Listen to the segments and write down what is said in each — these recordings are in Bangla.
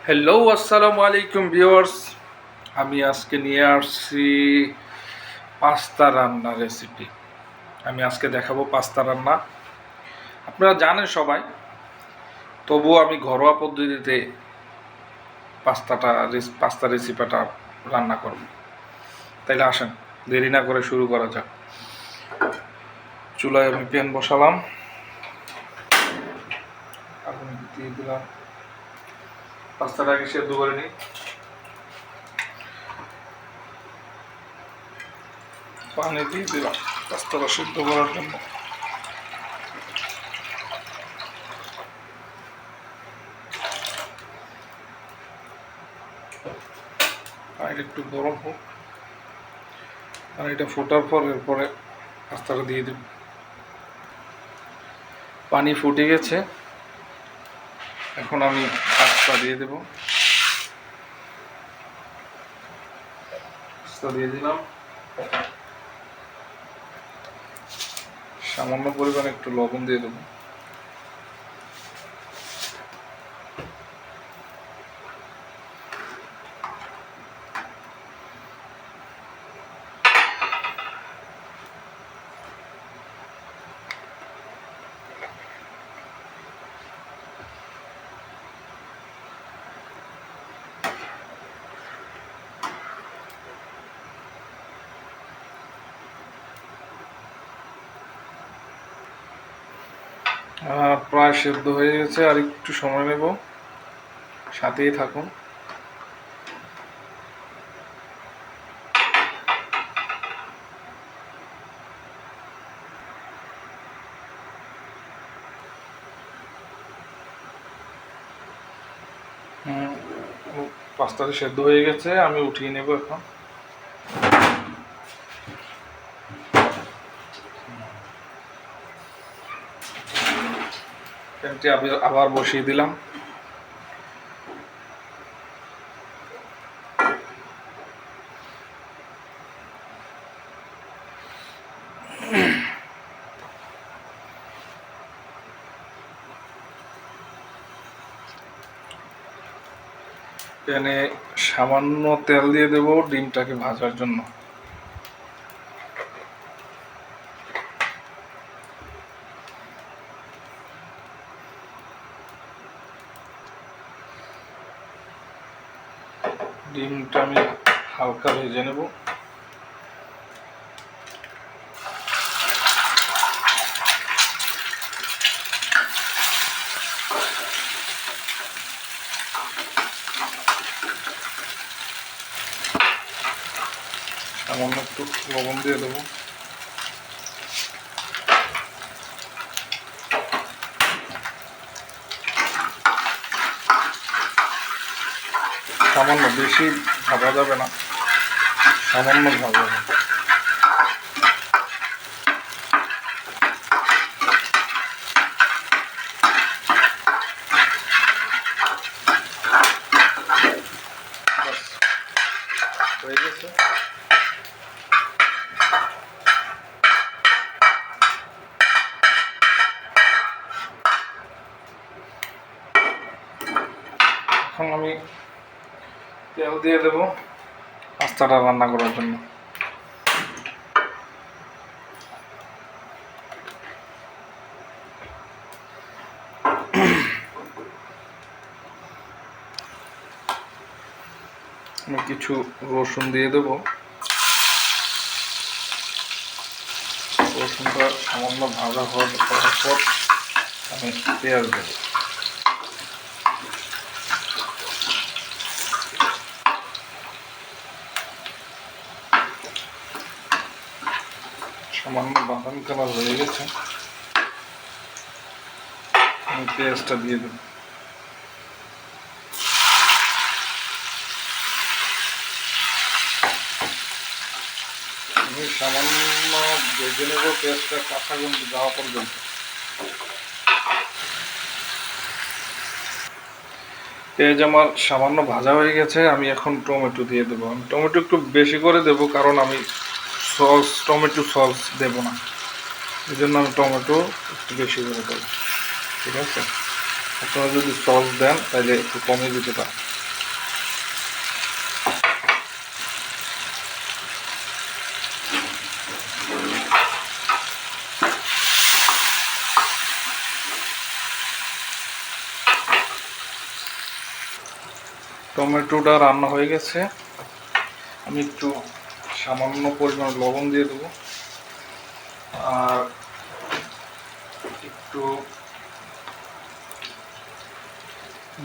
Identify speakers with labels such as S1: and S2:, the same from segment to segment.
S1: হ্যালো, আসসালামু আলাইকুম ভিউয়ার্স। আমি আজকে নিয়ে আসছি পাস্তা রান্নার রেসিপি। আমি আজকে দেখাবো পাস্তা রান্না। আপনারা জানেন সবাই, তবুও আমি ঘরোয়া পদ্ধতিতে পাস্তা রেসিপিটা রান্না করব। তাইলে আসেন, দেরি না করে শুরু করা যাক। চুলায় আমি প্যান বসালাম, আগুন দিয়ে দিলাম। পাস্তাটাকে সেদ্ধ করে নিই। পানি দিয়ে দিলাম পাস্তাটা সেদ্ধ করার জন্য। পানিটা একটু গরম হোক, পানিটা ফোটার পর এরপরে পাস্তাটা দিয়ে দেব। পানি ফুটে গেছে, এখন আমি পাস্তা দিয়ে দেব। পাস্তা দিয়ে দিলাম, সামান্য পরিমাণে একটু লবণ দিয়ে দেবো। প্রায় সেদ্ধ হয়ে গেছে, আর একটু সময় নেব, সাথেই থাকুন। পাস্তাটা সেদ্ধ হয়ে গেছে, আমি উঠিয়ে নেব এখন। প্যানটি আবার বসিয়ে দিলাম। প্যানে সামান্য তেল দিয়ে দেব ডিমটাকে ভাজার জন্য। ডিমটা আমি হালকা ভেজে নেব। সামান্য একটু লবণ দিয়ে দেবো। সামান্য, বেশি ভাজা যাবে না, সামান্য ভাজা যাবে। হয়ে গেছে। এখন আমি তেল দিয়ে দেব পাস্তাটা রান্না করার জন্য। আমি কিছু রসুন দিয়ে দেব। রসুনটা সামান্য ভাজা হওয়ার পর আমি পেঁয়াজ দেব। সামান্য বাদামি কালার হয়ে গেছে, আমি পেঁয়াজটা দিয়ে দেব। আমি সামান্য ভেজে নেব পেঁয়াজটা কাঁচা গন্ধ যাওয়া পর্যন্ত। পেঁয়াজ আমার সামান্য ভাজা হয়ে গেছে, আমি এখন টমেটো দিয়ে দেবো। আমি টমেটো একটু বেশি করে দেব, কারণ আমি টমেটো সস দেব না, এই জন্য আমি টমেটো একটু বেশি করে দেবো। ঠিক আছে, আপনারা যদি সস দেন তাহলে একটু কমিয়ে দিতে পারেন। টমেটোটা রান্না হয়ে গেছে, আমি একটু সামান্য পরিমাণ লবণ দিয়ে দেবো আর একটু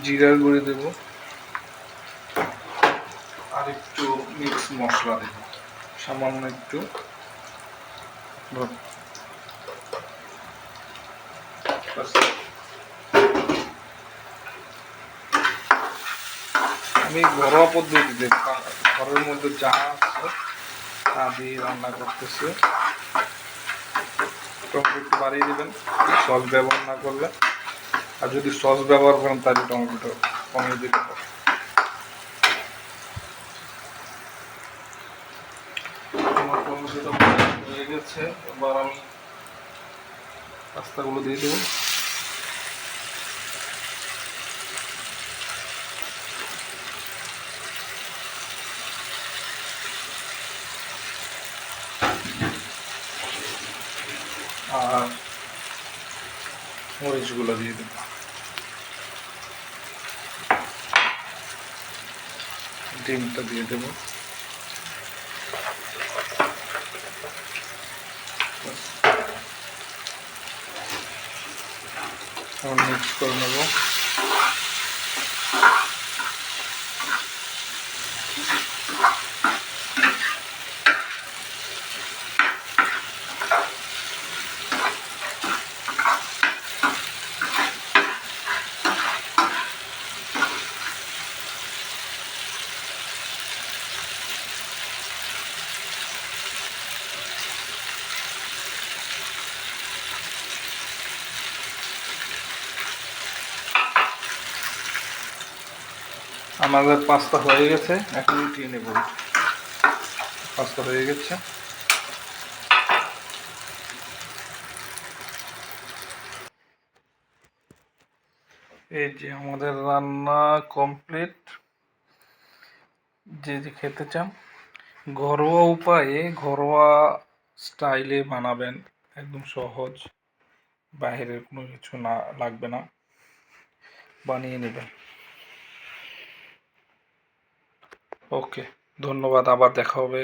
S1: জিরার গুঁড়ি দেব আর একটু মিক্স মশলা দেব সামান্য একটু। আমি ঘরোয়া পদ্ধতিতে ঘরের মধ্যে যা আছে তা দিয়ে রান্না করতেছি। টমেটো একটু বাড়িয়ে দেবেন সস ব্যবহার না করলে, আর যদি সস ব্যবহার করেন তাহলে টমেটোটা কমিয়ে দিতে হবে। আমার টমেটোটা হয়ে গেছে, এবার আমি পাস্তাগুলো দিয়ে দেবো। আর মরিচগুলো দিয়ে দেবো, ডিমটা দিয়ে দেবো, মিক্স করে নেবো। আমাদের পাস্তা হয়ে গেছে, এখন উঠিয়ে নেব। পাস্তা হয়ে গেছে, এই যে আমাদের রান্না কমপ্লিট। যে যে খেতে চান ঘরোয়া উপায়ে ঘরোয়া স্টাইলে বানাবেন, একদম সহজ, বাইরের কোনো কিছু না লাগবে না, বানিয়ে নেবেন। ওকে, ধন্যবাদ, আবার দেখা হবে।